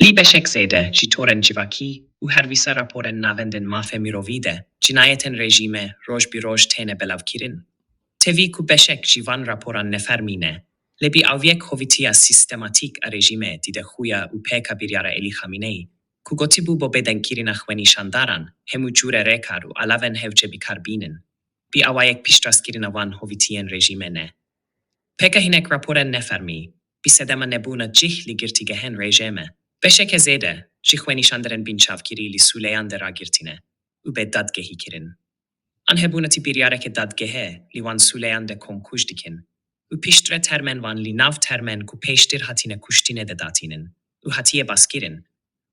Libeshek zede, jitoren jivaki, u hervisa raporen navenden mafe mirovide, cinayeten rejime, roj bi roj tene belavkirin. Tevi ku beshek jivan raporan nefermine, lebi aviek hovitia sistematik a rejime dide huya u peka biryara Eli Khamenei, ku gotibu bo beden kirina khweni shandaran, hemu jure rekaru alaven hevje bi karbinen. Bi awayek pishtras kirina van hovitien rejime ne. Peka hinek raporen nefermi, bi sedema nebuna jih ligirti gehen rejime. Beshek zede, jikhweni shandaren binchav kiri li suleyan de ragirtine, u be dadgehi kirin. Anhebunati biryare ke dadgehe, li wan suleyan de konkuj dikin. U pishtre termen van li nav termen ku peshtir hatine kushtine de datinin. U hatiye baskirin.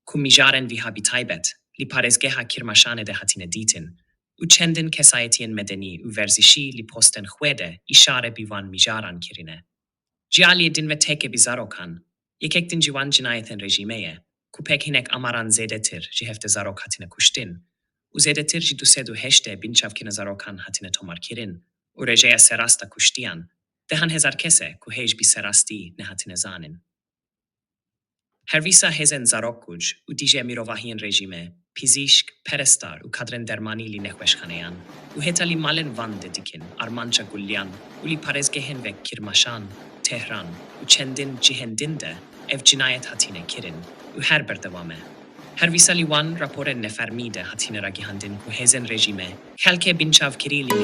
Ku mijaren vi habitaybet, li parezgeha kirmashane de hatine ditin. U çendin kesayetiyen medeni u verzishi li posten khwede, ishare bivan mijaran kirine. Ciali din ve teke bizarokan, yekektin civan cinayeten rejimeye, ku pek hinek amaran zedetir, ji hefte zarok hatine kuştin. U zedetir ji dusedu heşte binçavkine zarokan hatine tomar kirin, u rejeya serasta kuştiyan, dehan hezar kese ku hej bi serasti ne hatine zanin. Hervisa hezen zarokkuj, u dije mirovahiyen rejime, pizishk, perestar u kadren dermani li nehveşkhaneyan, u hetali malen van dedikin, armanca gulyan, u li parezgehen ve kirmaşan, Tehran, u çendin cihendinde, ev cinayet hatine kirin, u her berdevame. Hervisa li wan raporen nefermide hatine ragihandin ku hezen rejime, helke binçav kirili